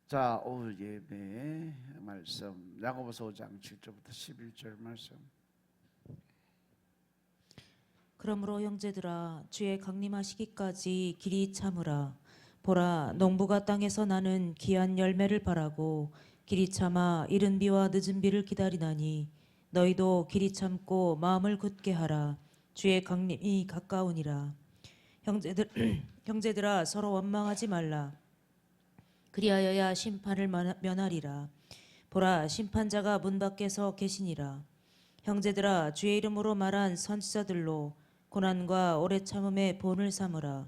자, 오늘 예배 말씀 야고보서 5장 7절부터 11절 말씀. 그러므로 형제들아 주의 강림하시기까지 길이 참으라. 보라, 농부가 땅에서 나는 귀한 열매를 바라고 길이 참아 이른 비와 늦은 비를 기다리나니 너희도 길이 참고 마음을 굳게 하라. 주의 강림이 가까우니라. 형제들아 서로 원망하지 말라. 그리하여야 심판을 면하리라. 보라, 심판자가 문 밖에서 계시니라. 형제들아 주의 이름으로 말한 선지자들로 고난과 오래 참음의 본을 삼으라.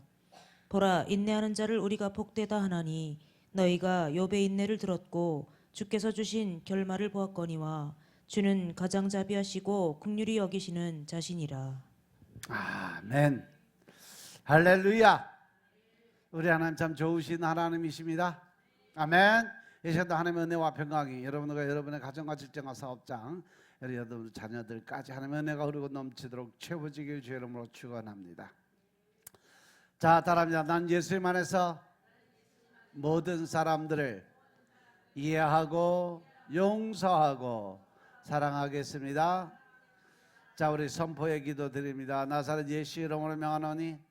보라, 인내하는 자를 우리가 복되다 하나니 너희가 욥의 인내를 들었고 주께서 주신 결말을 보았거니와 주는 가장자비하시고 긍휼히 여기시는 자신이라. 아멘. 할렐루야. 우리 하나님 참 좋으신 하나님이십니다. 아멘. 이 시간도 하나님의 은혜와 평강이 여러분과 여러분의 가정과 직장과 사업장, 여러분 자녀들까지 하나님의 은혜가 흐르고 넘치도록 채워지길 주의 이름으로 축원합니다. 자, 따라합니다. 난 예수님 안에서 모든 사람들을 이해하고 용서하고 사랑하겠습니다. 자, 우리 선포의 기도 드립니다. 나사렛 예수 이름으로 명하노니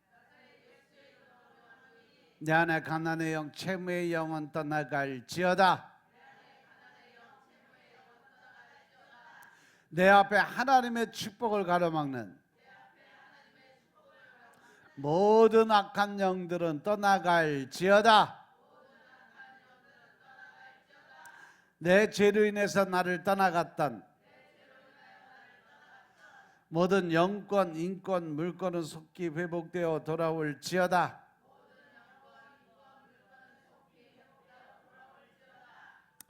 내 안에 가난의 영, 채무의 영은 떠나갈지어다. 내 앞에 하나님의 축복을 가로막는 모든 악한 영들은 떠나갈지어다. 내 죄로 인해서 나를 떠나갔던 모든 영권, 인권, 물권은 속히 회복되어 돌아올지어다.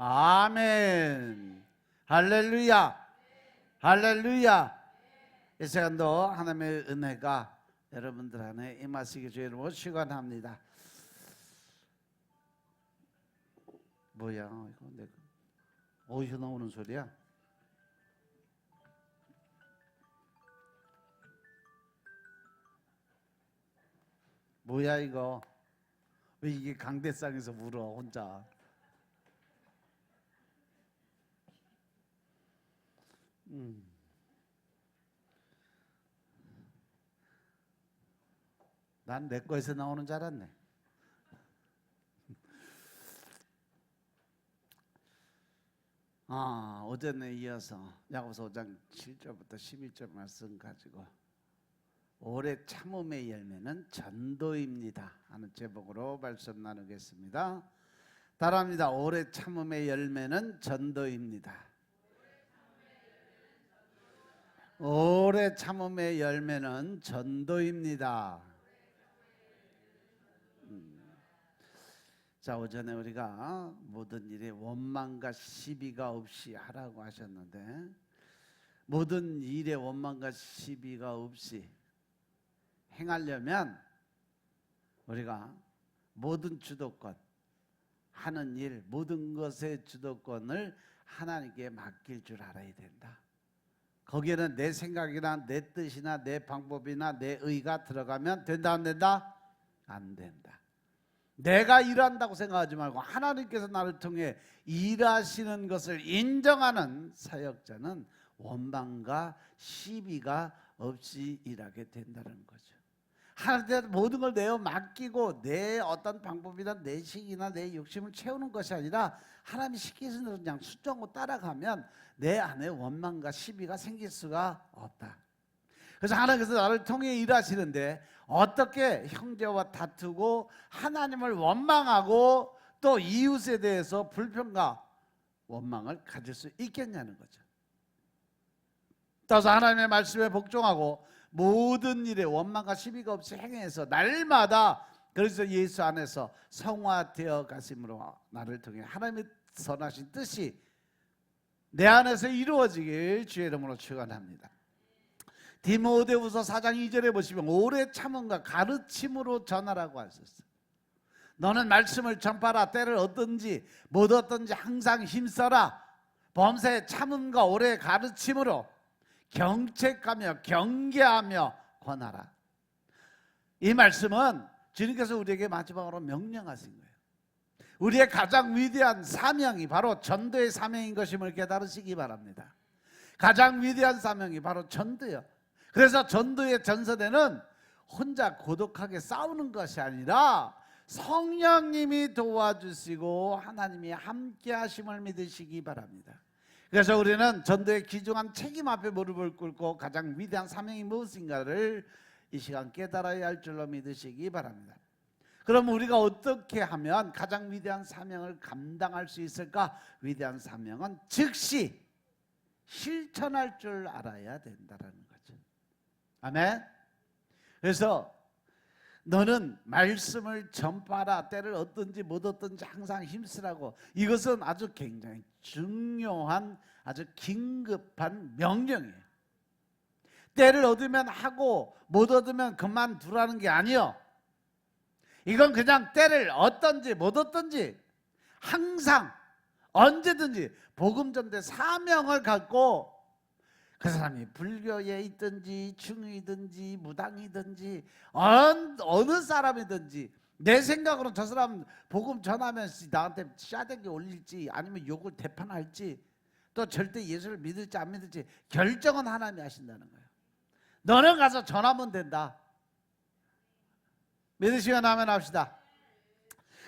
아멘. 할렐루야. 할렐루야. 이 시간도 하나님의 은혜가 여러분들 안에 임하시기 주의 이름으로 축원합니다. 뭐야 이거 내가 어디서 나오는 소리야? 뭐야 이거? 왜 이게 강대상에서 울어 혼자? 난 내 거에서 나오는 줄 알았네. 어제에 이어서 야고보서 5장 7절부터 12절 말씀 가지고 오래 참음의 열매는 전도입니다 하는 제목으로 말씀 나누겠습니다. 따라합니다. 오래 참음의 열매는 전도입니다. 오래 참음의 열매는 전도입니다. 자, 오전에 우리가 모든 일에 원망과 시비가 없이 하라고 하셨는데, 모든 일에 원망과 시비가 없이 행하려면 우리가 모든 주도권, 하는 일, 모든 것의 주도권을 하나님께 맡길 줄 알아야 된다. 거기에는 내 생각이나 내 뜻이나 내 방법이나 내 의가 들어가면 된다 안 된다? 안 된다. 내가 일한다고 생각하지 말고 하나님께서 나를 통해 일하시는 것을 인정하는 사역자는 원망과 시비가 없이 일하게 된다는 거죠. 하나님께 모든 걸 내어 맡기고 내 어떤 방법이나 내 식이나 내 욕심을 채우는 것이 아니라 하나님이 시키신 대로 그냥 순종하고 따라가면 내 안에 원망과 시비가 생길 수가 없다. 그래서 하나님께서 나를 통해 일하시는데 어떻게 형제와 다투고 하나님을 원망하고 또 이웃에 대해서 불평과 원망을 가질 수 있겠냐는 거죠. 따라서 하나님의 말씀에 복종하고 모든 일에 원망과 시비가 없이 행해서 날마다 그래서 예수 안에서 성화되어 가심으로 나를 통해 하나님의 선하신 뜻이 내 안에서 이루어지길 주의 이름으로 축원합니다. 디모데후서 4장 2절에 보시면 오래 참음과 가르침으로 전하라고 하셨어요. 너는 말씀을 전파라. 때를 얻든지 못 얻든지 항상 힘써라. 범사에 참음과 오래 가르침으로 경책하며 경계하며 권하라. 이 말씀은 주님께서 우리에게 마지막으로 명령하신 거예요. 우리의 가장 위대한 사명이 바로 전도의 사명인 것임을 깨달으시기 바랍니다. 가장 위대한 사명이 바로 전도예요. 그래서 전도의 전선에는 혼자 고독하게 싸우는 것이 아니라 성령님이 도와주시고 하나님이 함께 하심을 믿으시기 바랍니다. 그래서 우리는 전도의 귀중한 책임 앞에 무릎을 꿇고 가장 위대한 사명이 무엇인가를 이 시간 깨달아야 할 줄로 믿으시기 바랍니다. 그럼 우리가 어떻게 하면 가장 위대한 사명을 감당할 수 있을까? 위대한 사명은 즉시 실천할 줄 알아야 된다는 거죠. 아멘. 그래서 너는 말씀을 전파하라. 때를 얻든지 못 얻든지 항상 힘쓰라고. 이것은 아주 굉장히 중요한 아주 긴급한 명령이에요. 때를 얻으면 하고 못 얻으면 그만두라는 게 아니요. 이건 그냥 때를 얻든지 못 얻든지 항상 언제든지 복음 전도의 사명을 갖고 그 사람이 불교에 있든지 중이든지 무당이든지 어느 사람이든지 내 생각으로는 저 사람 복음 전하면서 나한테 싸대기 올릴지 아니면 욕을 대판할지 또 절대 예수를 믿을지 안 믿을지 결정은 하나님이 하신다는 거예요. 너는 가서 전하면 된다. 믿으시면 아멘 합시다.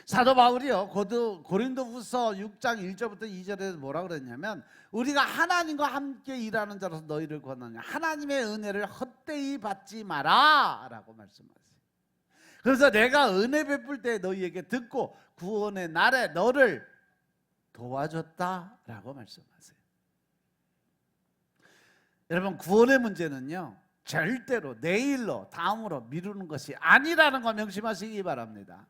사도 바울이요 고린도후서 6장 1절부터 2절에서 뭐라 그랬냐면 우리가 하나님과 함께 일하는 자로서 너희를 권하냐 하나님의 은혜를 헛되이 받지 마라 라고 말씀하세요. 그래서 내가 은혜 베풀 때 너희에게 듣고 구원의 날에 너를 도와줬다 라고 말씀하세요. 여러분 구원의 문제는요 절대로 내일로 다음으로 미루는 것이 아니라는 거 명심하시기 바랍니다.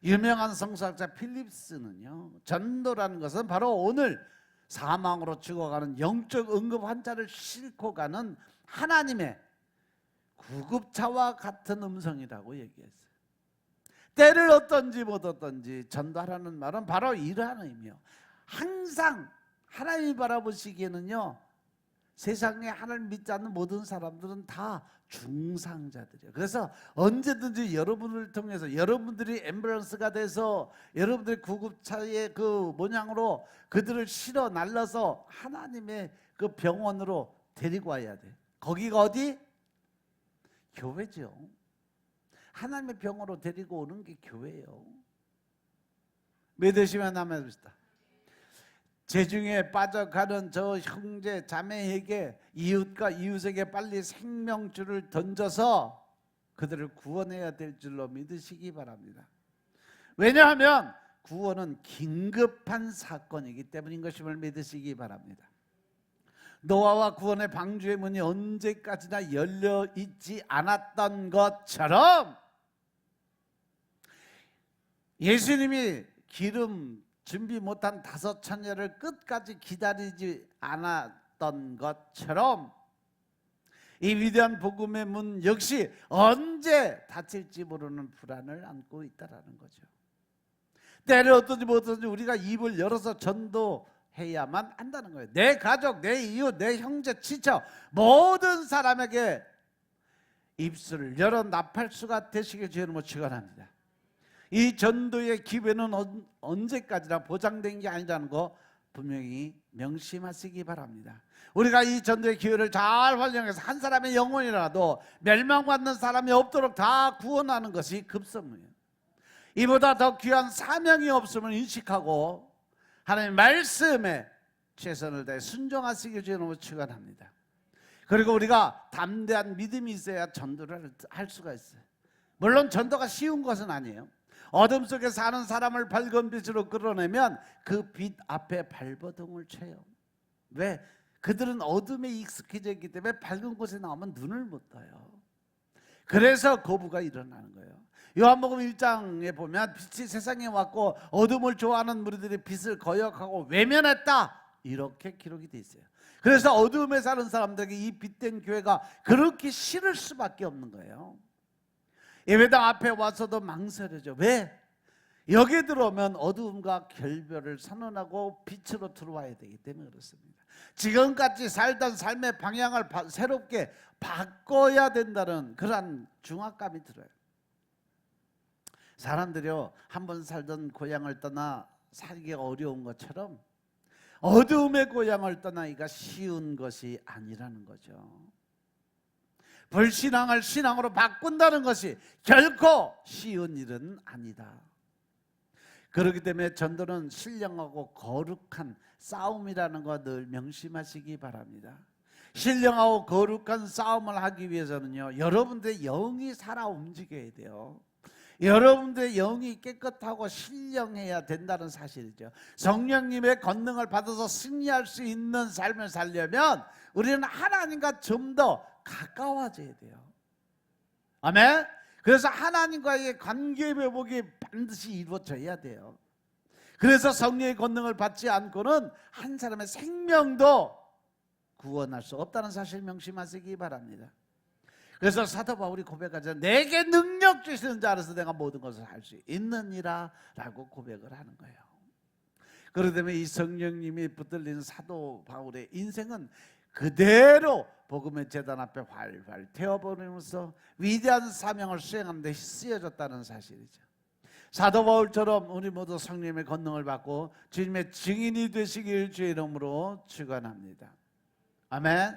유명한 성서학자 필립스는요 전도라는 것은 바로 오늘 사망으로 죽어가는 영적 응급 환자를 싣고 가는 하나님의 구급차와 같은 음성이라고 얘기했어요. 때를 얻든지 못 얻든지 전도하라는 말은 바로 이러한 의미요. 항상 하나님이 바라보시기에는요 세상에 하나님 믿지 않는 모든 사람들은 다 중상자들이에요. 그래서 언제든지 여러분을 통해서 여러분들이 앰뷸런스가 돼서 여러분들의 구급차의 그 모양으로 그들을 실어 날라서 하나님의 그 병원으로 데리고 와야 돼. 거기가 어디? 교회죠. 하나님의 병원으로 데리고 오는 게 교회예요. 믿으시면 아멘 합시다. 재중에 빠져가는 저 형제 자매에게 이웃과 이웃에게 빨리 생명줄을 던져서 그들을 구원해야 될 줄로 믿으시기 바랍니다. 왜냐하면 구원은 긴급한 사건이기 때문인 것임을 믿으시기 바랍니다. 노아와 구원의 방주의 문이 언제까지나 열려 있지 않았던 것처럼 예수님이 기름 준비 못한 5 처녀를 끝까지 기다리지 않았던 것처럼 이 위대한 복음의 문 역시 언제 닫힐지 모르는 불안을 안고 있다는 거죠. 때를 어떤지 못하든지 우리가 입을 열어서 전도해야만 한다는 거예요. 내 가족, 내 이웃, 내 형제, 친척 모든 사람에게 입술을 열어 나팔수가 되시길 주의 이름으로 축원합니다. 이 전도의 기회는 언제까지나 보장된 게 아니라는 거 분명히 명심하시기 바랍니다. 우리가 이 전도의 기회를 잘 활용해서 한 사람의 영혼이라도 멸망받는 사람이 없도록 다 구원하는 것이 급선무예요. 이보다 더 귀한 사명이 없음을 인식하고 하나님의 말씀에 최선을 다해 순종하시길 주님으로 축원합니다. 그리고 우리가 담대한 믿음이 있어야 전도를 할 수가 있어요. 물론 전도가 쉬운 것은 아니에요. 어둠 속에 사는 사람을 밝은 빛으로 끌어내면 그 빛 앞에 발버둥을 쳐요. 왜? 그들은 어둠에 익숙해져 있기 때문에 밝은 곳에 나오면 눈을 못 떠요. 그래서 거부가 일어나는 거예요. 요한복음 1장에 보면 빛이 세상에 왔고 어둠을 좋아하는 무리들이 빛을 거역하고 외면했다 이렇게 기록이 돼 있어요. 그래서 어둠에 사는 사람들에게 이 빛된 교회가 그렇게 싫을 수밖에 없는 거예요. 예배당 앞에 와서도 망설여져. 왜? 여기 들어오면 어두움과 결별을 선언하고 빛으로 들어와야 되기 때문에 그렇습니다. 지금까지 살던 삶의 방향을 새롭게 바꿔야 된다는 그러한 중압감이 들어요. 사람들이요, 한번 살던 고향을 떠나 살기가 어려운 것처럼 어두움의 고향을 떠나기가 쉬운 것이 아니라는 거죠. 불신앙을 신앙으로 바꾼다는 것이 결코 쉬운 일은 아니다. 그렇기 때문에 전도는 신령하고 거룩한 싸움이라는 거 늘 명심하시기 바랍니다. 신령하고 거룩한 싸움을 하기 위해서는요, 여러분들의 영이 살아 움직여야 돼요. 여러분들의 영이 깨끗하고 신령해야 된다는 사실이죠. 성령님의 권능을 받아서 승리할 수 있는 삶을 살려면 우리는 하나님과 좀 더 가까워져야 돼요. 아멘. 그래서 하나님과의 관계 회복이 반드시 이루어져야 돼요. 그래서 성령의 권능을 받지 않고는 한 사람의 생명도 구원할 수 없다는 사실 명심하시기 바랍니다. 그래서 사도 바울이 고백하잖아요. 내게 능력 주시는 자로서 내가 모든 것을 할 수 있느니라 라고 고백을 하는 거예요. 그렇기 때문에 이 성령님이 붙들린 사도 바울의 인생은 그대로 복음의 제단 앞에 활활 태워버리면서 위대한 사명을 수행하는 데 쓰여졌다는 사실이죠. 사도 바울처럼 우리 모두 성령님의 권능을 받고 주님의 증인이 되시길 주의 이름으로 축원합니다. 아멘.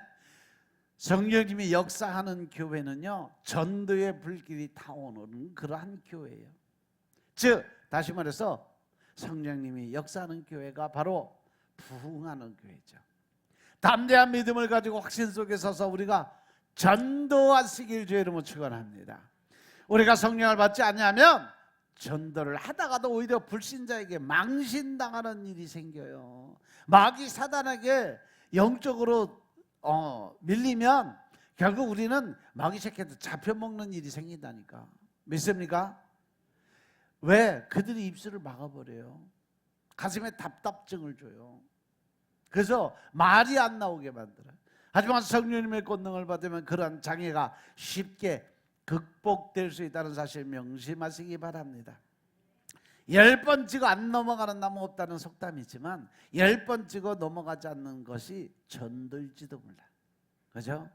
성령님이 역사하는 교회는요, 전도의 불길이 타오르는 그러한 교회예요. 즉 다시 말해서 성령님이 역사하는 교회가 바로 부흥하는 교회죠. 담대한 믿음을 가지고 확신 속에 서서 우리가 전도하시길 주의 이름으로 축원합니다. 우리가 성령을 받지 않으면 전도를 하다가도 오히려 불신자에게 망신당하는 일이 생겨요. 마귀 사단에게 영적으로 밀리면 결국 우리는 마귀 새끼한테 잡혀먹는 일이 생긴다니까. 믿습니까? 왜? 그들이 입술을 막아버려요. 가슴에 답답증을 줘요. 그래서 말이 안 나오게 만들어요. 하지만 성령님의 권능을 받으면 그러한 장애가 쉽게 극복될 수 있다는 사실 명심하시기 바랍니다. 10번 찍어 안 넘어가는 나무 없다는 속담이지만 10번 찍어 넘어가지 않는 것이 전도일지도 몰라. 그죠?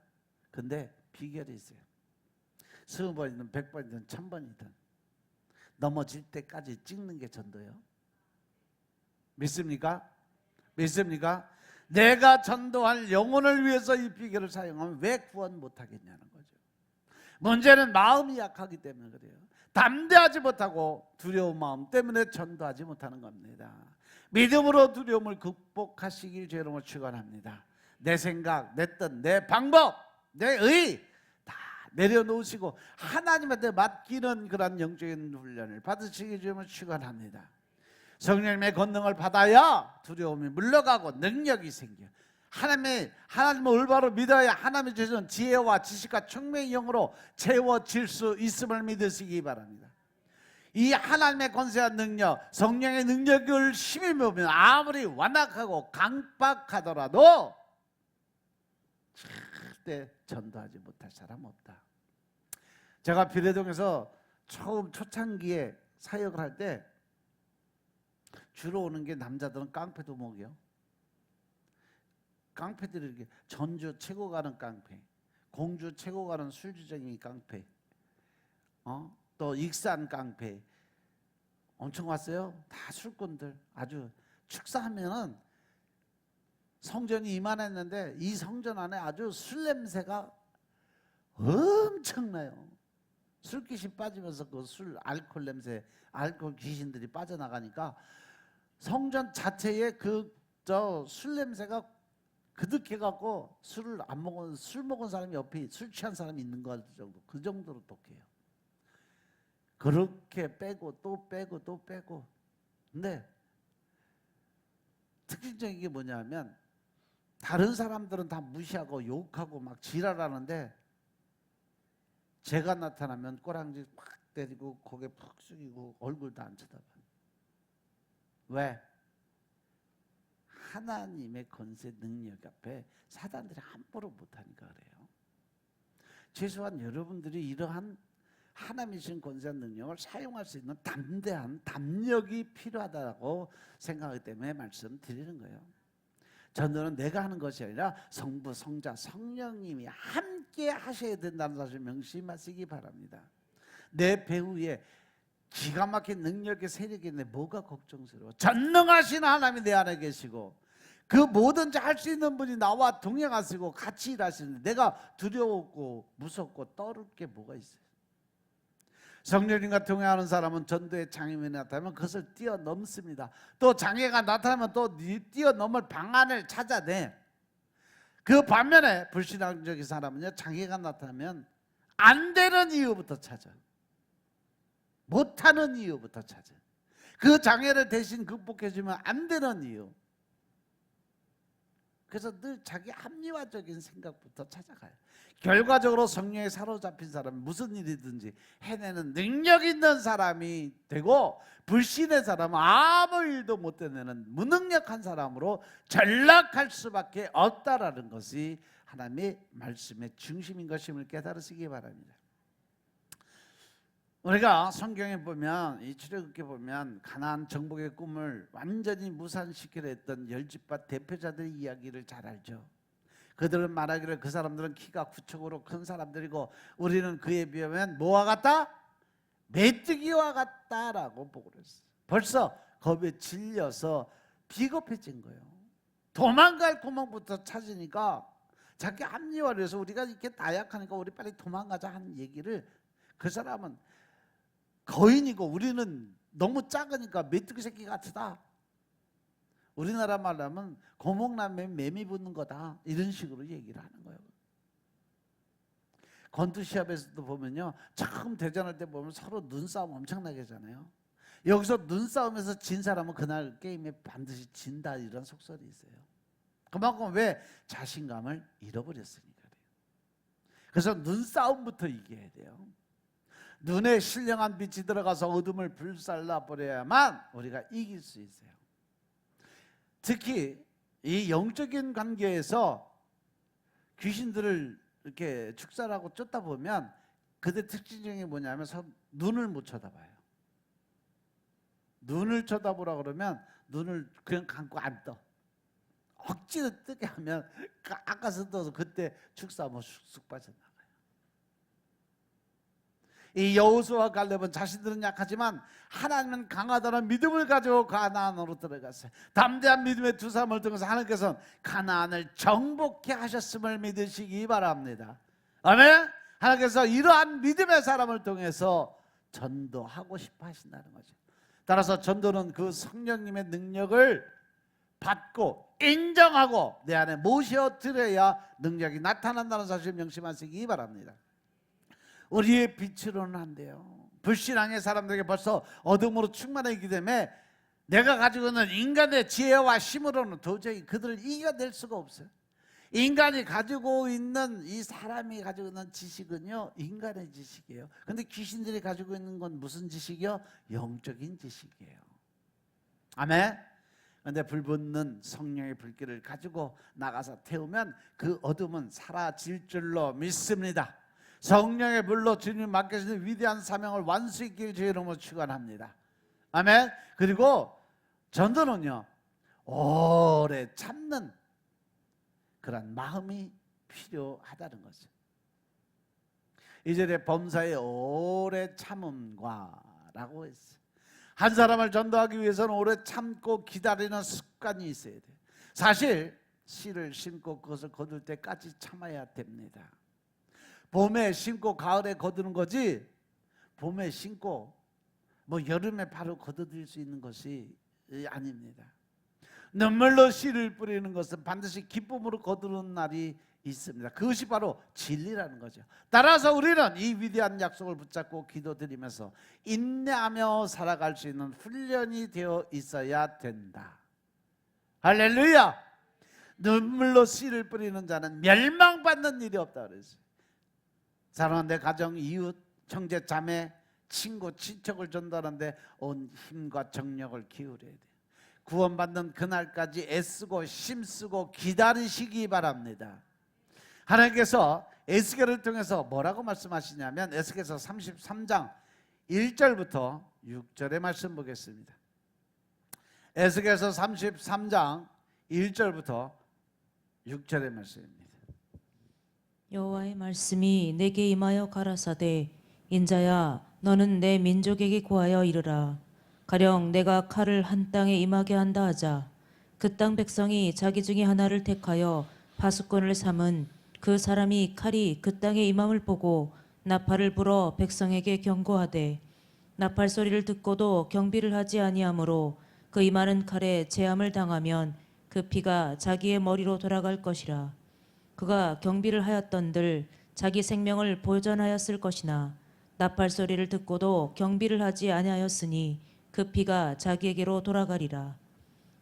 근데 비결이 있어요. 20번이든 100번이든 1000번이든 넘어질 때까지 찍는 게 전도예요. 믿습니까? 믿습니까? 내가 전도할 영혼을 위해서 이 비결을 사용하면 왜 구원 못하겠냐는 거죠. 문제는 마음이 약하기 때문에 그래요. 담대하지 못하고 두려운 마음 때문에 전도하지 못하는 겁니다. 믿음으로 두려움을 극복하시길 주의 이름으로 축원합니다. 내 생각, 내 뜻, 내 방법, 내 의 다 내려놓으시고 하나님한테 맡기는 그런 영적인 훈련을 받으시길 주의 이름으로 축원합니다. 성령님의 권능을 받아야 두려움이 물러가고 능력이 생겨. 하나님을 올바로 믿어야 하나님의 주시는 지혜와 지식과 총명의 영으로 채워질 수 있음을 믿으시기 바랍니다. 이 하나님의 권세와 능력, 성령의 능력을 심히 보면 아무리 완악하고 강박하더라도 절대 전도하지 못할 사람 없다. 제가 비례동에서 처음 초창기에 사역을 할 때 주로 오는 게 남자들은 깡패도 먹여. 깡패들이 이렇게 전주 최고 가는 깡패, 공주 최고 가는 술주정이 깡패, 또 익산 깡패 엄청 왔어요. 다 술꾼들. 아주 축사하면은 성전이 이만했는데 이 성전 안에 아주 술 냄새가 엄청나요. 술귀신 빠지면서 그 술 알코올 냄새, 알코올 귀신들이 빠져나가니까 성전 자체에 술 냄새가 그득해갖고 술 먹은 사람이 옆에 술 취한 사람이 있는 것 정도, 그 정도로 독해요. 그렇게 빼고 또 빼고 또 빼고. 근데 특징적인 게 뭐냐면 다른 사람들은 다 무시하고 욕하고 막 지랄하는데 제가 나타나면 꼬랑지 팍 때리고 고개 푹 숙이고 얼굴도 안 쳐다봐요. 왜? 하나님의 권세 능력 앞에 사단들이 함부로 못하니까 그래요. 최소한 여러분들이 이러한 하나님이 주신 권세와 능력을 사용할 수 있는 담대한 담력이 필요하다고 생각하기 때문에 말씀드리는 거예요. 전도는 내가 하는 것이 아니라 성부, 성자, 성령님이 함께 하셔야 된다는 사실 명심하시기 바랍니다. 내 배후에 기가 막힌 능력의 세력이 있는데 뭐가 걱정스러워? 전능하신 하나님이 내 안에 계시고 그 뭐든지 할 수 있는 분이 나와 동행하시고 같이 일하시는데 내가 두려웠고 무섭고 떨을 게 뭐가 있어요? 성령님과 동행하는 사람은 전도의 장애물이 나타나면 그것을 뛰어넘습니다. 또 장애가 나타나면 또 뛰어넘을 방안을 찾아내. 그 반면에 불신앙적인 사람은요, 장애가 나타나면 안 되는 이유부터 찾아. 못하는 이유부터 찾아. 그 장애를 대신 극복해주면 안 되는 이유. 그래서 늘 자기 합리화적인 생각부터 찾아가요. 결과적으로 성령에 사로잡힌 사람은 무슨 일이든지 해내는 능력 있는 사람이 되고, 불신의 사람은 아무 일도 못 해내는 무능력한 사람으로 전락할 수밖에 없다라는 것이 하나님의 말씀의 중심인 것임을 깨달으시기 바랍니다. 우리가 성경에 보면, 이 출애굽기에 보면 가나안 정복의 꿈을 완전히 무산시키려 했던 열 지파 대표자들의 이야기를 잘 알죠. 그들은 말하기를 그 사람들은 키가 구척으로 큰 사람들이고 우리는 그에 비하면 뭐와 같다? 메뚜기와 같다라고 보고 그랬어요. 벌써 겁에 질려서 비겁해진 거예요. 도망갈 구멍부터 찾으니까 자기 합리화를 해서 우리가 이렇게 나약하니까 우리 빨리 도망가자 하는 얘기를, 그 사람은 거인이고 우리는 너무 작으니까 메뚜기 새끼 같다. 우리나라 말로 하면 고목남에 매미 붙는 거다, 이런 식으로 얘기를 하는 거예요. 권투시합에서도 보면요, 처음 대전할 때 보면 서로 눈싸움 엄청나게 하잖아요. 여기서 눈싸움에서 진 사람은 그날 게임에 반드시 진다, 이런 속설이 있어요. 그만큼 왜? 자신감을 잃어버렸으니까 그래요. 그래서 눈싸움부터 이겨야 돼요. 눈에 신령한 빛이 들어가서 어둠을 불살라 버려야만 우리가 이길 수 있어요. 특히 이 영적인 관계에서 귀신들을 이렇게 축살하고 쫓다 보면 그들 특징 중에 뭐냐면 눈을 못 쳐다봐요. 눈을 쳐다보라 그러면 눈을 그냥 감고 안 떠. 억지로 뜨게 하면 아까서 떠서 그때 축사하면 쑥쑥 빠져나가요. 이 여호수아와 갈렙은 자신들은 약하지만 하나님은 강하다는 믿음을 가지고 가나안으로 들어갔어요. 담대한 믿음의 두 사람을 통해서 하나님께서는 가나안을 정복케 하셨음을 믿으시기 바랍니다. 아멘. 하나님께서 이러한 믿음의 사람을 통해서 전도하고 싶어 하신다는 거죠. 따라서 전도는 그 성령님의 능력을 받고 인정하고 내 안에 모셔드려야 능력이 나타난다는 사실을 명심하시기 바랍니다. 우리의 빛으로는 안 돼요. 불신앙의 사람들에게 벌써 어둠으로 충만하기 때문에 내가 가지고 있는 인간의 지혜와 힘으로는 도저히 그들을 이겨낼 수가 없어요. 인간이 가지고 있는, 이 사람이 가지고 있는 지식은요, 인간의 지식이에요. 근데 귀신들이 가지고 있는 건 무슨 지식이요? 영적인 지식이에요. 아멘. 근데 불붙는 성령의 불길을 가지고 나가서 태우면 그 어둠은 사라질 줄로 믿습니다. 성령의 불로 주님 맡겨주신 위대한 사명을 완수히 있기를 주의 이름으로 축원합니다. 아멘. 그리고 전도는요, 오래 참는 그런 마음이 필요하다는 거죠. 이절에 범사의 오래 참음과 라고 했어요. 한 사람을 전도하기 위해서는 오래 참고 기다리는 습관이 있어야 돼요. 사실 씨를 심고 그것을 거둘 때까지 참아야 됩니다. 봄에 심고 가을에 거두는 거지, 봄에 심고 뭐 여름에 바로 거두들 수 있는 것이 아닙니다. 눈물로 씨를 뿌리는 것은 반드시 기쁨으로 거두는 날이 있습니다. 그것이 바로 진리라는 거죠. 따라서 우리는 이 위대한 약속을 붙잡고 기도드리면서 인내하며 살아갈 수 있는 훈련이 되어 있어야 된다. 할렐루야. 눈물로 씨를 뿌리는 자는 멸망받는 일이 없다 그랬어요. 사랑하는 내 가정, 이웃, 형제, 자매, 친구, 친척을 전도하는데 온 힘과 정력을 기울여야 돼요. 구원받는 그날까지 애쓰고 힘쓰고 기다리시기 바랍니다. 하나님께서 에스겔을 통해서 뭐라고 말씀하시냐면 에스겔서 33장 1절부터 6절의 말씀 보겠습니다. 에스겔서 33장 1절부터 6절의 말씀입니다. 여호와의 말씀이 내게 임하여 가라사대 인자야 너는 내 민족에게 고하여 이르라. 가령 내가 칼을 한 땅에 임하게 한다 하자. 그 땅 백성이 자기 중에 하나를 택하여 파수꾼을 삼은 그 사람이 칼이 그 땅에 임함을 보고 나팔을 불어 백성에게 경고하되 나팔 소리를 듣고도 경비를 하지 아니하므로 그 임하는 칼에 재함을 당하면 그 피가 자기의 머리로 돌아갈 것이라. 그가 경비를 하였던들 자기 생명을 보전하였을 것이나 나팔 소리를 듣고도 경비를 하지 아니하였으니 그 피가 자기에게로 돌아가리라.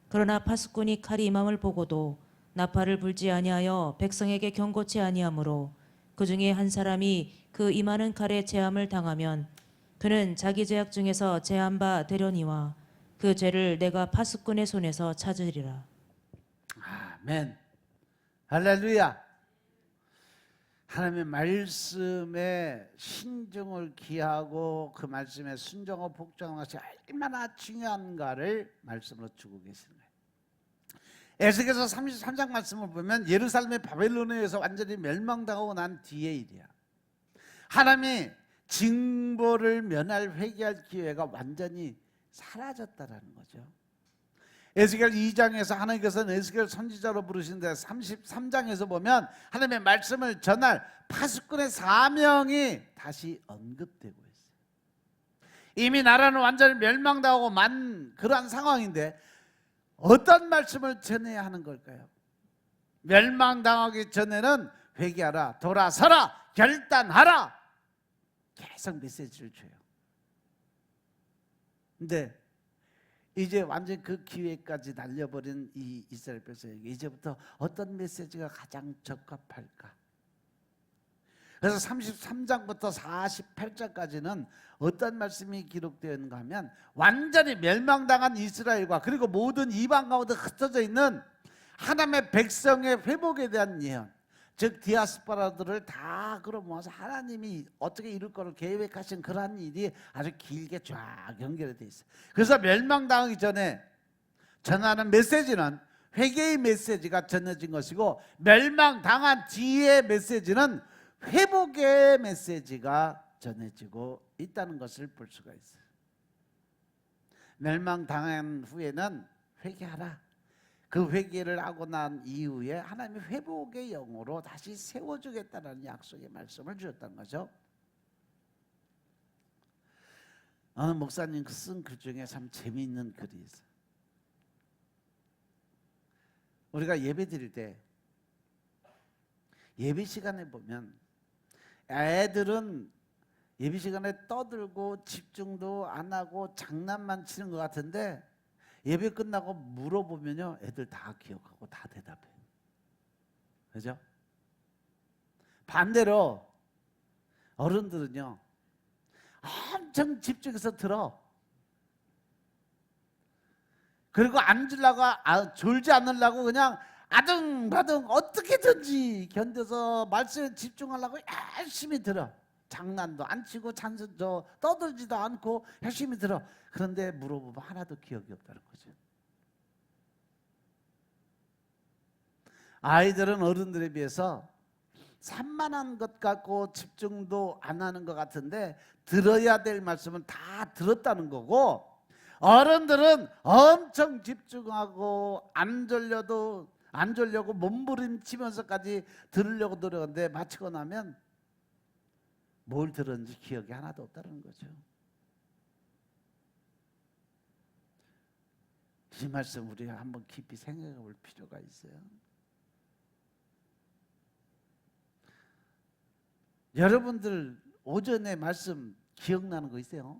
그러나 파수꾼이 칼이 임함을 보고도 나팔을 불지 아니하여 백성에게 경고치 아니하므로 그 중에 한 사람이 그 임하는 칼에 재함을 당하면 그는 자기 죄악 중에서 재한 바 되려니와 그 죄를 내가 파수꾼의 손에서 찾으리라. 아멘. 할렐루야. 하나님의 말씀에 신중을 기하고 그 말씀에 순종하고 복종하는 것이 얼마나 중요한가를 말씀으로 주고 계시는 거예요. 에스겔서 33장 말씀을 보면 예루살렘이 바벨론에 의해서 완전히 멸망당하고 난 뒤의 일이야. 하나님이 징벌을 면할 회개할 기회가 완전히 사라졌다라는 거죠. 에스겔 2장에서 하나님께서는 에스겔 선지자로 부르신데 33장에서 보면 하나님의 말씀을 전할 파수꾼의 사명이 다시 언급되고 있어요. 이미 나라는 완전히 멸망당하고 만 그러한 상황인데 어떤 말씀을 전해야 하는 걸까요? 멸망당하기 전에는 회개하라, 돌아서라, 결단하라, 계속 메시지를 줘요. 근데 이제 완전 그 기회까지 날려버린 이 이스라엘 백성에게 이제부터 어떤 메시지가 가장 적합할까? 그래서 33장부터 48장까지는 어떤 말씀이 기록되어 있는가 하면 완전히 멸망당한 이스라엘과 그리고 모든 이방 가운데 흩어져 있는 하나님의 백성의 회복에 대한 예언, 즉 디아스포라들을 다 끌어모아서 하나님이 어떻게 이룰 거를 계획하신 그러한 일이 아주 길게 쫙 연결이 돼 있어요. 그래서 멸망당하기 전에 전하는 메시지는 회개의 메시지가 전해진 것이고, 멸망당한 뒤의 메시지는 회복의 메시지가 전해지고 있다는 것을 볼 수가 있어요. 멸망당한 후에는 회개하라. 그 회개를 하고 난 이후에 하나님이 회복의 영으로 다시 세워주겠다는 약속의 말씀을 주셨다는 거죠. 어느 목사님 쓴 글 중에 참 재미있는 글이 있어요. 우리가 예배 드릴 때 예배 시간에 보면 애들은 예배 시간에 떠들고 집중도 안 하고 장난만 치는 것 같은데 예배 끝나고 물어보면요, 애들 다 기억하고 다 대답해요. 그죠? 반대로 어른들은요, 엄청 집중해서 들어. 그리고 졸지 않으려고 그냥 아등바등 어떻게든지 견뎌서 말씀에 집중하려고 열심히 들어. 장난도 안 치고 떠들지도 않고 열심히 들어. 그런데 물어보면 하나도 기억이 없다는 거죠. 아이들은 어른들에 비해서 산만한 것 같고 집중도 안 하는 것 같은데 들어야 될 말씀은 다 들었다는 거고, 어른들은 엄청 집중하고 안 졸려고 몸부림치면서까지 들으려고 노력하는데 마치고 나면 뭘 들었는지 기억이 하나도 없다는 거죠. 이 말씀 우리가 한번 깊이 생각해 볼 필요가 있어요. 여러분들 오전에 말씀 기억나는 거 있어요?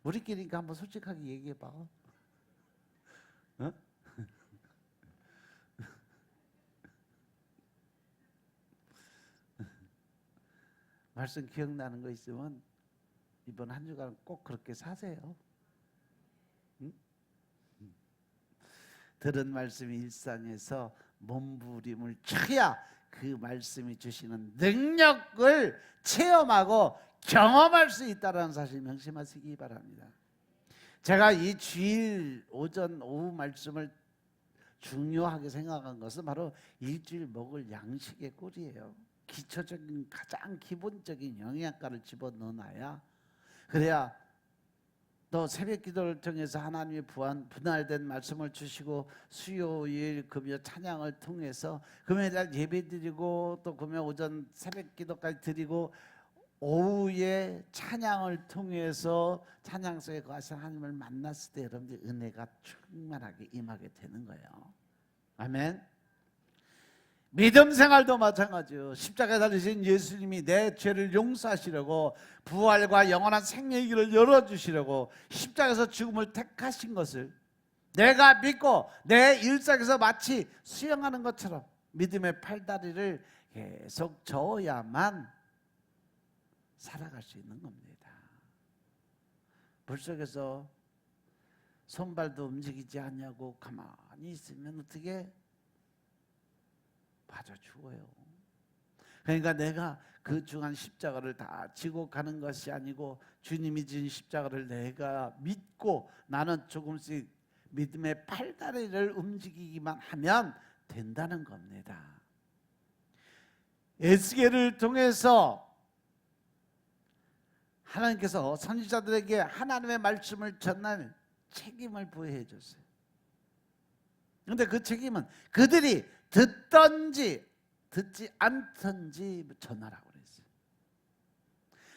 우리끼리니까 한번 솔직하게 얘기해 봐. 어? 말씀 기억나는 거 있으면 이번 한 주간 꼭 그렇게 사세요. 응? 들은 말씀이 일상에서 몸부림을 쳐야 그 말씀이 주시는 능력을 체험하고 경험할 수 있다는 사실 명심하시기 바랍니다. 제가 이 주일 오전 오후 말씀을 중요하게 생각한 것은 바로 일주일 먹을 양식의 꿀이에요. 기초적인 가장 기본적인 영양가를 집어넣어놔야 그래야 또 새벽 기도를 통해서 하나님의 분할된 말씀을 주시고 수요일 금요 찬양을 통해서 금요일날 예배 드리고 또 금요 오전 새벽 기도까지 드리고 오후에 찬양을 통해서 찬양 속에 거하신 하나님을 만났을 때 여러분들 은혜가 충만하게 임하게 되는 거예요. 아멘. 믿음 생활도 마찬가지요. 십자가에 달리신 예수님이 내 죄를 용서하시려고 부활과 영원한 생명의 길을 열어주시려고 십자가에서 죽음을 택하신 것을 내가 믿고 내 일상에서 마치 수영하는 것처럼 믿음의 팔다리를 계속 저어야만 살아갈 수 있는 겁니다. 물속에서 손발도 움직이지 않냐고 가만히 있으면 어떻게 빠져 죽어요. 그러니까 내가 그 중한 십자가를 다 지고 가는 것이 아니고 주님이 진 십자가를 내가 믿고 나는 조금씩 믿음의 팔다리를 움직이기만 하면 된다는 겁니다. 에스겔을 통해서 하나님께서 선지자들에게 하나님의 말씀을 전할 책임을 부여해 줬어요. 그런데 그 책임은 그들이 듣든지 듣지 않든지 전하라고 그랬어요.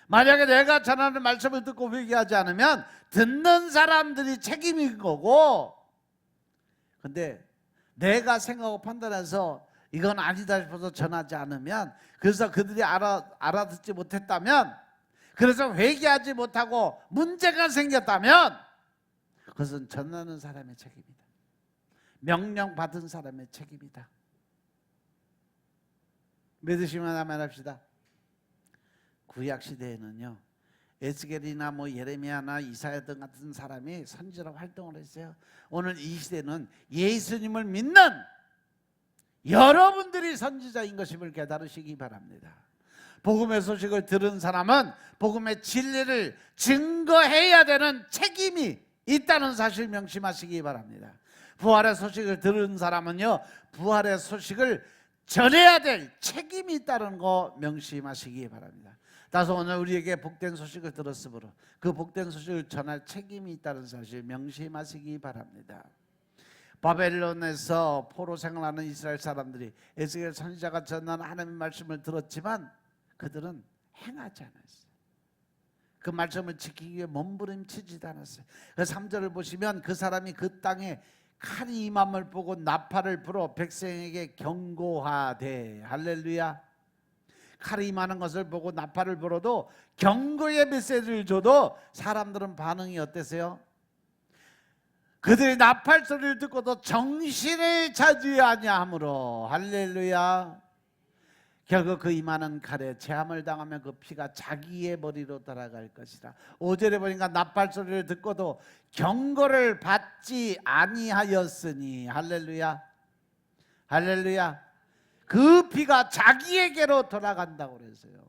만약에 내가 전하는 말씀을 듣고 회개하지 않으면 듣는 사람들이 책임인 거고, 근데 내가 생각하고 판단해서 이건 아니다 싶어서 전하지 않으면, 그래서 그들이 알아듣지 못했다면, 그래서 회개하지 못하고 문제가 생겼다면 그것은 전하는 사람의 책임이다. 명령받은 사람의 책임이다. 믿으시면 아멘 합시다. 구약 시대에는요, 에스겔이나 예레미야나 이사야 등 같은 사람이 선지자로 활동을 했어요. 오늘 이 시대는 예수님을 믿는 여러분들이 선지자인 것임을 깨달으시기 바랍니다. 복음의 소식을 들은 사람은 복음의 진리를 증거해야 되는 책임이 있다는 사실 명심하시기 바랍니다. 부활의 소식을 들은 사람은요, 부활의 소식을 전해야 될 책임이 있다는 거 명심하시기 바랍니다. 따라서 오늘 우리에게 복된 소식을 들었으므로 그 복된 소식을 전할 책임이 있다는 사실 명심하시기 바랍니다. 바벨론에서 포로 생활하는 이스라엘 사람들이 에스겔 선지자가 전한 하나님의 말씀을 들었지만 그들은 행하지 않았어요. 그 말씀을 지키기 위해 몸부림치지도 않았어요. 그 3절을 보시면 그 사람이 그 땅에 칼이 임함을 보고 나팔을 불어 백성에게 경고하되, 할렐루야. 칼이 임하는 것을 보고 나팔을 불어도 경고의 메시지를 줘도 사람들은 반응이 어땠어요? 그들이 나팔 소리를 듣고도 정신을 차지 아니하므로, 할렐루야. 결국 그 임하는 칼에 재함을 당하면 그 피가 자기의 머리로 돌아갈 것이라. 5절에 보니까 나팔 소리를 듣고도 경고를 받지 아니하였으니, 할렐루야, 할렐루야. 그 피가 자기에게로 돌아간다고 그랬어요.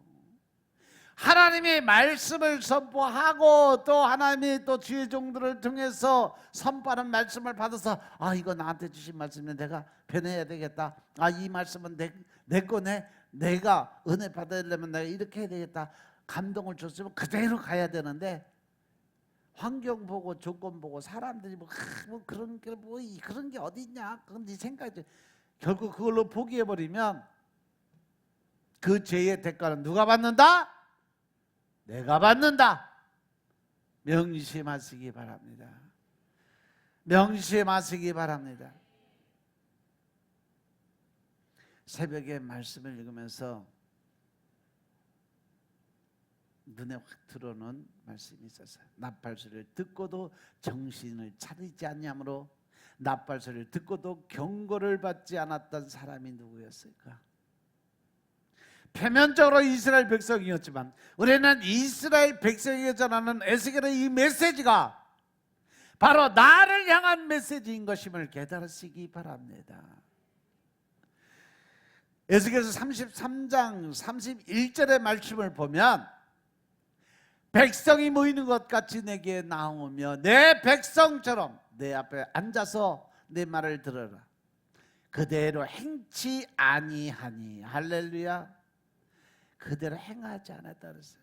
하나님의 말씀을 선포하고 또 하나님이 또 주의 종들을 통해서 선포하는 말씀을 받아서, 아, 이거 나한테 주신 말씀인데 내가 변해야 되겠다. 아, 이 말씀은 내 거네. 내가 은혜 받으려면 내가 이렇게 해야 되겠다. 감동을 줬으면 그대로 가야 되는데, 환경 보고 조건 보고 사람들이 그런 게 어디 있냐, 그건 네 생각이지. 결국 그걸로 포기해 버리면 그 죄의 대가는 누가 받는다? 내가 받는다. 명심하시기 바랍니다. 명심하시기 바랍니다. 새벽에 말씀을 읽으면서 눈에 확 들어오는 말씀이 있었어요. 나팔 소리를 듣고도 정신을 차리지 않냐므로, 나팔 소리를 듣고도 경고를 받지 않았던 사람이 누구였을까? 표면적으로 이스라엘 백성이었지만 우리는 이스라엘 백성에게 전하는 에스겔의 이 메시지가 바로 나를 향한 메시지인 것임을 깨달으시기 바랍니다. 에스겔서 33장 31절의 말씀을 보면, 백성이 모이는 것 같이 내게 나오며 내 백성처럼 내 앞에 앉아서 내 말을 들어라. 그대로 행치 아니하니, 할렐루야. 그대로 행하지 않았다 그랬어요.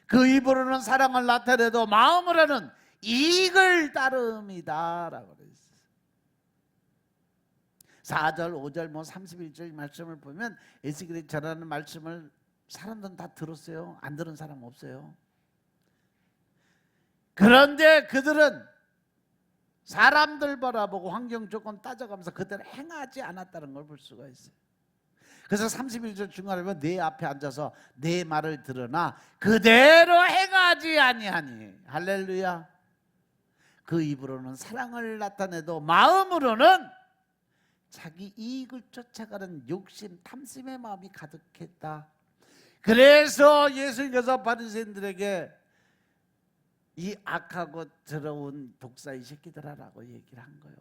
그 입으로는 사랑을 나타내도 마음으로는 이익을 따름이다 라고 그랬어요. 4절 5절 31절 말씀을 보면 에스겔이 전하는 말씀을 사람들은 다 들었어요. 안 들은 사람 없어요. 그런데 그들은 사람들 바라보고 환경 조건 따져가면서 그대로 행하지 않았다는 걸 볼 수가 있어요. 그래서 31절 중간에 보면 내 앞에 앉아서 내 말을 들으나 그대로 행하지 아니하니. 할렐루야. 그 입으로는 사랑을 나타내도 마음으로는 자기 이익을 쫓아가는 욕심, 탐심의 마음이 가득했다. 그래서 예수님께서 바리새인들에게 이 악하고 더러운 독사의 새끼들아라고 얘기를 한 거예요.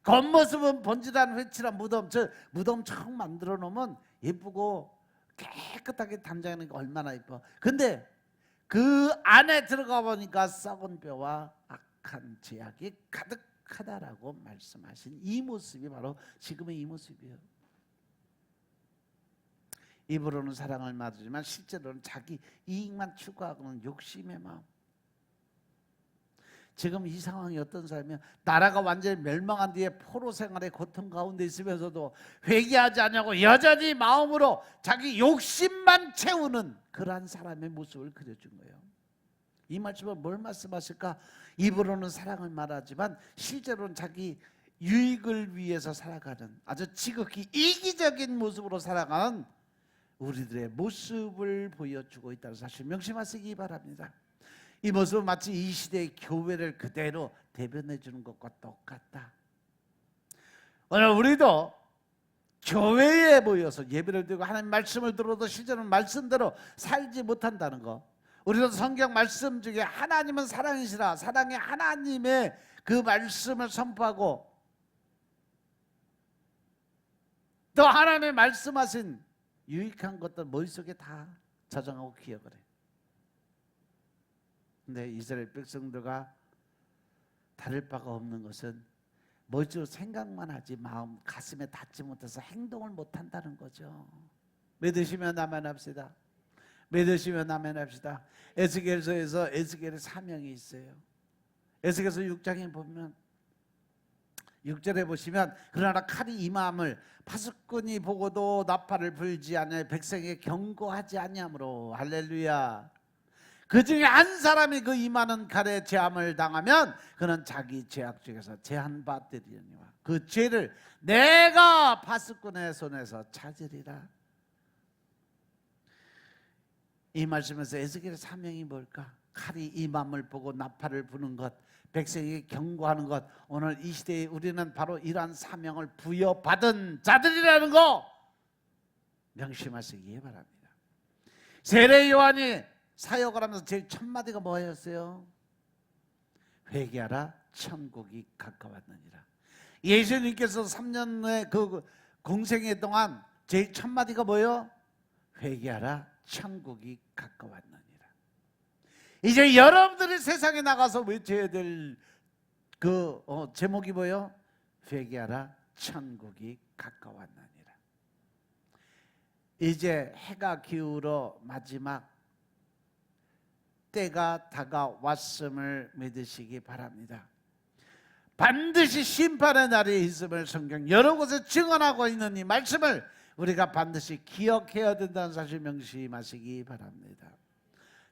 겉모습은 번지단 회칠한 무덤, 저 무덤 처음 만들어 놓으면 예쁘고 깨끗하게 담장하는 게 얼마나 예뻐. 근데 그 안에 들어가 보니까 썩은 뼈와 악한 죄악이 가득하다라고 말씀하신 이 모습이 바로 지금의 이 모습이에요. 입으로는 사랑을 말하지만 실제로는 자기 이익만 추구하고는 욕심의 마음. 지금 이 상황이 어떤 사람이면 나라가 완전히 멸망한 뒤에 포로 생활의 고통 가운데 있으면서도 회개하지 않냐고 여전히 마음으로 자기 욕심만 채우는 그러한 사람의 모습을 그려준 거예요. 이 말씀은 뭘 말씀하실까? 입으로는 사랑을 말하지만 실제로는 자기 유익을 위해서 살아가는 아주 지극히 이기적인 모습으로 살아가는 우리들의 모습을 보여주고 있다는 사실 명심하시기 바랍니다. 이 모습은 마치 이 시대의 교회를 그대로 대변해 주는 것과 똑같다. 오늘 우리도 교회에 모여서 예배를 드리고 하나님 말씀을 들어도 실제로는 말씀대로 살지 못한다는 것. 우리도 성경 말씀 중에 하나님은 사랑이시라, 사랑의 하나님의 그 말씀을 선포하고 또 하나님의 말씀하신 유익한 것들 머릿속에 다 저장하고 기억을 해요. 근데 이스라엘 백성들과 다를 바가 없는 것은 머릿속으로 생각만 하지 마음 가슴에 닿지 못해서 행동을 못한다는 거죠. 믿으시면 아멘합시다. 믿으시면 아멘합시다. 에스겔서에서 에스겔의 사명이 있어요. 에스겔서 6장에 보면 6절에 보시면 그러나 칼이 임함을 파수꾼이 보고도 나팔을 불지 않아 백성에게 경고하지 아니하므로. 할렐루야. 그 중에 한 사람이 그 임하는 칼에 제함을 당하면 그는 자기 죄악 중에서 제한받으리니와 그 죄를 내가 파수꾼의 손에서 찾으리라. 이 말씀에서 에스겔의 사명이 뭘까? 칼이 임함을 보고 나팔을 부는 것, 백성에게 경고하는 것. 오늘 이 시대에 우리는 바로 이러한 사명을 부여받은 자들이라는 거 명심하시기 바랍니다. 세례 요한이 사역을 하면서 제일 첫 마디가 뭐였어요? 회개하라, 천국이 가까웠느니라. 예수님께서 3년의 그 공생애 동안 제일 첫 마디가 뭐예요? 회개하라, 천국이 가까웠느니라. 이제 여러분들이 세상에 나가서 외쳐야 될 그 제목이 뭐예요? 회개하라, 천국이 가까웠느니라. 이제 해가 기울어 마지막 때가 다가왔음을 믿으시기 바랍니다. 반드시 심판의 날이 있음을 성경 여러 곳에 증언하고 있는 이 말씀을 우리가 반드시 기억해야 된다는 사실 명심하시기 바랍니다.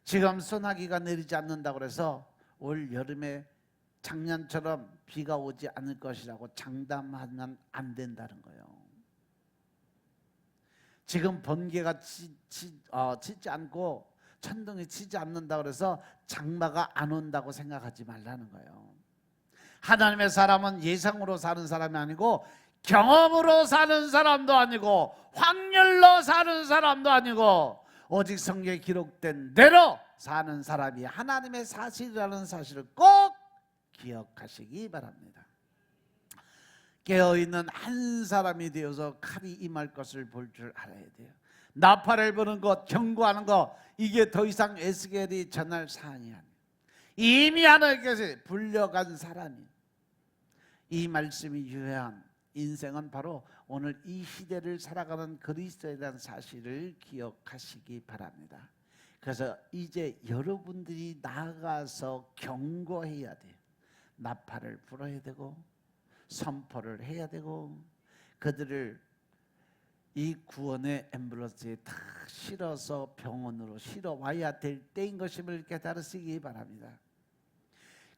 지금 소나기가 내리지 않는다고 해서 올 여름에 작년처럼 비가 오지 않을 것이라고 장담하면 안 된다는 거예요. 지금 번개가 치지 않고 천둥이 치지 않는다고 해서 장마가 안 온다고 생각하지 말라는 거예요. 하나님의 사람은 예상으로 사는 사람이 아니고 경험으로 사는 사람도 아니고 확률로 사는 사람도 아니고 오직 성경에 기록된 대로 사는 사람이 하나님의 사실이라는 사실을 꼭 기억하시기 바랍니다. 깨어있는 한 사람이 되어서 칼이 임할 것을 볼 줄 알아야 돼요. 나팔을 부는 것, 경고하는 것, 이게 더 이상 에스겔이 전할 사안이 아니에요. 이미 하나님께서 불려간 사람이 이 말씀이 유효한 인생은 바로 오늘 이 시대를 살아가는 그리스도에 대한 사실을 기억하시기 바랍니다. 그래서 이제 여러분들이 나가서 경고해야 돼요. 나팔을 불어야 되고 선포를 해야 되고 그들을 이 구원의 앰뷸런스에 다 실어서 병원으로 실어 와야 될 때인 것임을 깨달으시기 바랍니다.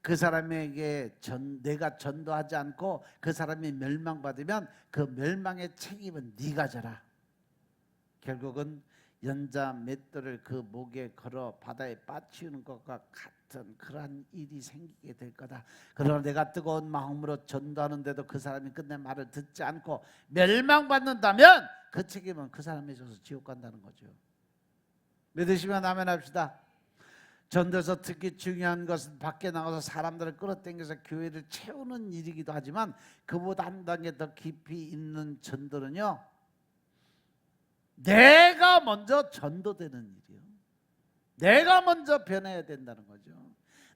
그 사람에게 내가 전도하지 않고 그 사람이 멸망받으면 그 멸망의 책임은 네가 져라. 결국은 연자 맷돌을 그 목에 걸어 바다에 빠치우는 것과 같은 그러한 일이 생기게 될 거다. 그러나 내가 뜨거운 마음으로 전도하는데도 그 사람이 끝내 말을 듣지 않고 멸망받는다면 그 책임은 그 사람에 져서 지옥 간다는 거죠. 믿으시면 아멘 합시다. 전도에서 특히 중요한 것은 밖에 나가서 사람들을 끌어당겨서 교회를 채우는 일이기도 하지만 그보다 한 단계 더 깊이 있는 전도는요, 내가 먼저 전도되는 일이요. 내가 먼저 변해야 된다는 거죠.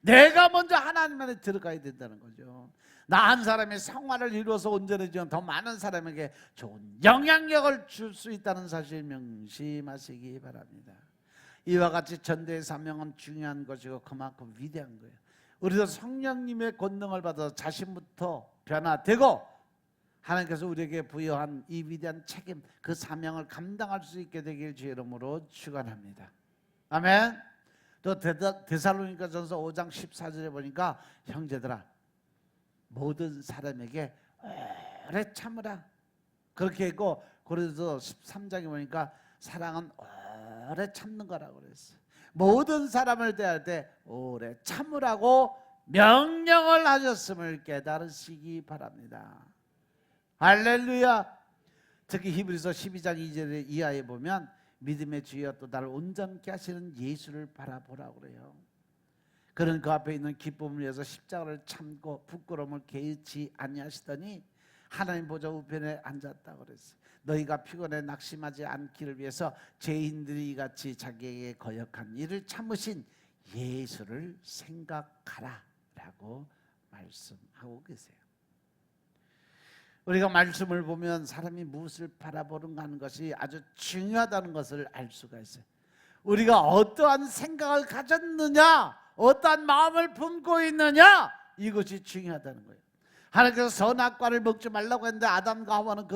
내가 먼저 하나님 안에 들어가야 된다는 거죠. 나 한 사람이 성화를 이루어서 온전해지면 더 많은 사람에게 좋은 영향력을 줄 수 있다는 사실 명심하시기 바랍니다. 이와 같이 전도의 사명은 중요한 것이고 그만큼 위대한 거예요. 우리도 성령님의 권능을 받아서 자신부터 변화되고 하나님께서 우리에게 부여한 이 위대한 책임, 그 사명을 감당할 수 있게 되길 주의 이름으로 축원합니다. 아멘. 또 데살로니가전서 5장 14절에 보니까 형제들아 모든 사람에게 오래 참으라 그렇게 했고, 그래서 13장에 보니까 사랑은 오래 참는 거라고 그랬어요. 모든 사람을 대할 때 오래 참으라고 명령을 하셨음을 깨달으시기 바랍니다. 할렐루야. 특히 히브리서 12장 2절 이하에 보면 믿음의 주여 또 나를 온전케 하시는 예수를 바라보라고 그래요. 그는 그 앞에 있는 기쁨을 위해서 십자가를 참고 부끄러움을 개의치 아니하시더니 하나님 보좌 우편에 앉았다고 그랬어요. 너희가 피곤해 낙심하지 않기를 위해서 죄인들이 이같이 자기에게 거역한 일을 참으신 예수를 생각하라 라고 말씀하고 계세요. 우리가 말씀을 보면 사람이 무엇을 바라보는가 하는 것이 아주 중요하다는 것을 알 수가 있어요. 우리가 어떠한 생각을 가졌느냐, 어떠한 마음을 품고 있느냐, 이것이 중요하다는 거예요. 하나님께서 선악과를 먹지 말라고 했는데 아담과 하와는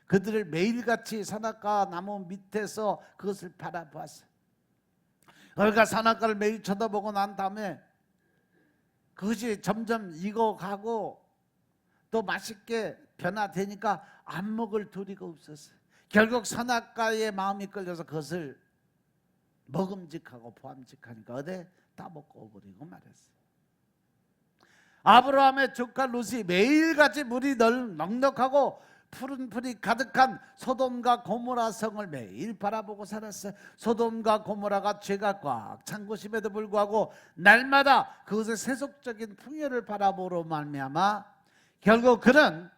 그들을 매일같이 선악과 나무 밑에서 그것을 바라보았어요. 그러니까 선악과를 매일 쳐다보고 난 다음에 그것이 점점 익어가고 또 맛있게 변화되니까 안 먹을 도리가 없었어요. 결국 선악과에 마음이 끌려서 그것을 먹음직하고 보암직하니까 어디 다 먹고 버리고 말았어요. 아브라함의 조카 롯이 매일같이 물이 넉넉하고 푸른 풀이 가득한 소돔과 고모라 성을 매일 바라보고 살았어요. 소돔과 고모라가 죄가 꽉 찬 곳임에도 불구하고 날마다 그것의 세속적인 풍요를 바라보러 말미암아 결국 그는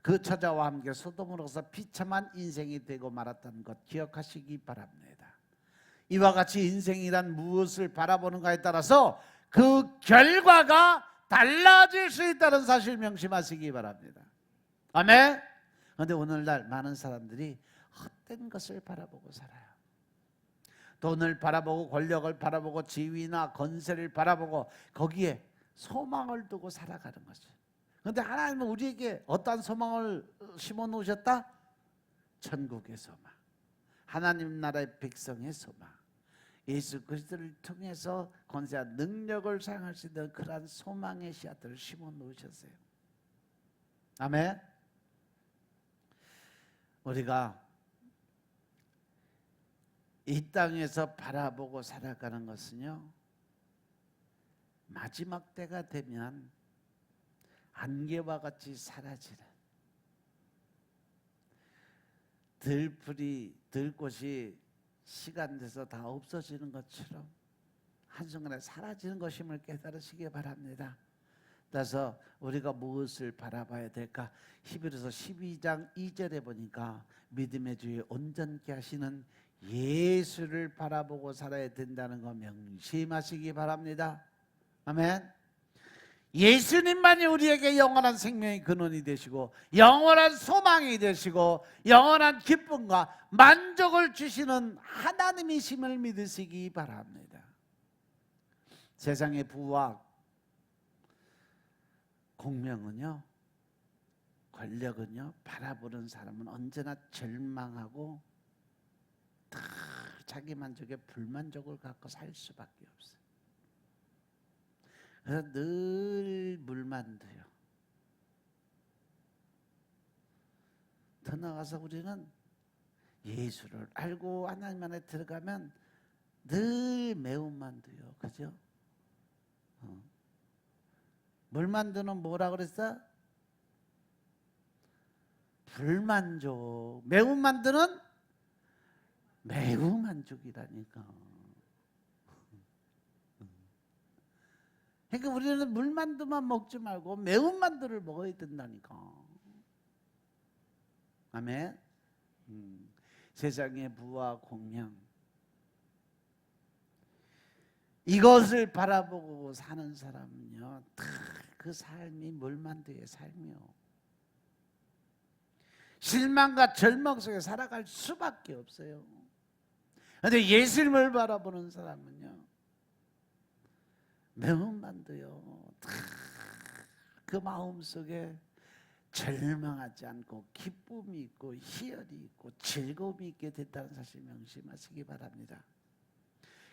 그 처자와 함께 소돔으로서 비참한 인생이 되고 말았다는 것 기억하시기 바랍니다. 이와 같이 인생이란 무엇을 바라보는가에 따라서 그 결과가 달라질 수 있다는 사실 명심하시기 바랍니다. 아멘. 그런데 오늘날 많은 사람들이 헛된 것을 바라보고 살아요. 돈을 바라보고 권력을 바라보고 지위나 건세를 바라보고 거기에 소망을 두고 살아가는 거죠. 그런데 하나님은 우리에게 어떤 소망을 심어 놓으셨다? 천국의 소망, 하나님 나라의 백성의 소망, 예수 그리스도를 통해서 권세와 능력을 사용할 수 있는 그러한 소망의 씨앗들을 심어 놓으셨어요. 아멘. 우리가 이 땅에서 바라보고 살아가는 것은요, 마지막 때가 되면 안개와 같이 사라지는, 들꽃이 시간 돼서 다 없어지는 것처럼 한순간에 사라지는 것임을 깨달으시기 바랍니다. 그래서 우리가 무엇을 바라봐야 될까? 히브리서 12장 2절에 보니까 믿음의 주에 온전케 하시는 예수를 바라보고 살아야 된다는 거 명심하시기 바랍니다. 아멘. 예수님만이 우리에게 영원한 생명의 근원이 되시고 영원한 소망이 되시고 영원한 기쁨과 만족을 주시는 하나님이심을 믿으시기 바랍니다. 세상의 부와 공명은요, 권력은요, 바라보는 사람은 언제나 절망하고 다 자기 만족에 불만족을 갖고 살 수밖에 없어요. 그래서 늘 물만두요. 더 나아가서 우리는 예수를 알고 하나님 안에 들어가면 늘 매운만두요. 그죠? 물만두는 뭐라 그랬어? 불만족. 매운만두는 매우 만족이라니까. 그러니까 우리는 물만두만 먹지 말고 매운만두를 먹어야 된다니까. 아멘. 세상의 부와 공명, 이것을 바라보고 사는 사람은요, 다 그 삶이 물만두의 삶이요. 실망과 절망 속에 살아갈 수밖에 없어요. 그런데 예수님을 바라보는 사람은요, 매운만두요. 다 그 마음 속에 절망하지 않고 기쁨이 있고 희열이 있고 즐거움이 있게 됐다는 사실 명심하시기 바랍니다.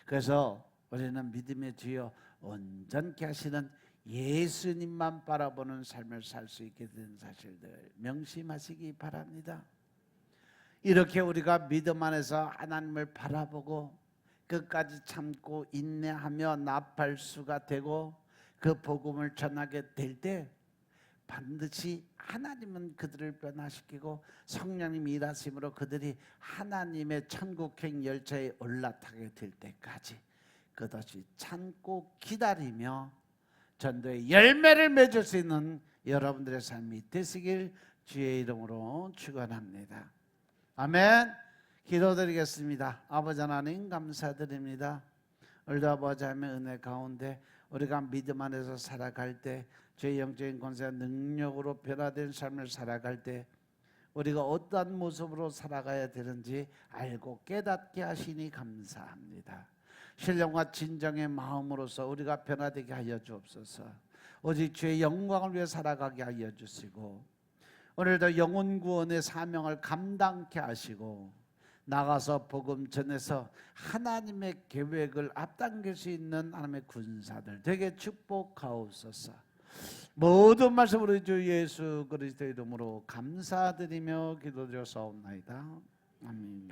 그래서 우리는 믿음의 주여 온전케 하시는 예수님만 바라보는 삶을 살 수 있게 된 사실들 명심하시기 바랍니다. 이렇게 우리가 믿음 안에서 하나님을 바라보고 끝까지 참고 인내하며 나팔수가 되고 그 복음을 전하게 될 때 반드시 하나님은 그들을 변화시키고 성령님이 일하심으로 그들이 하나님의 천국행 열차에 올라타게 될 때까지 그것이 참고 기다리며 전도의 열매를 맺을 수 있는 여러분들의 삶이 되시길 주의 이름으로 축원합니다. 아멘. 기도드리겠습니다. 아버지 하나님 감사드립니다. 오늘도 아버지 하나님의 은혜 가운데 우리가 믿음 안에서 살아갈 때 죄의 영적인 권세와 능력으로 변화된 삶을 살아갈 때 우리가 어떠한 모습으로 살아가야 되는지 알고 깨닫게 하시니 감사합니다. 신령과 진정의 마음으로서 우리가 변화되게 하여 주옵소서. 오직 주의 영광을 위해 살아가게 하여 주시고 오늘도 영혼 구원의 사명을 감당케 하시고 나가서 복음 전해서 하나님의 계획을 앞당길 수 있는 하나님의 군사들 되게 축복하옵소서. 모든 말씀 우리 주 예수 그리스도의 이름으로 감사드리며 기도드렸사옵나이다. 아멘.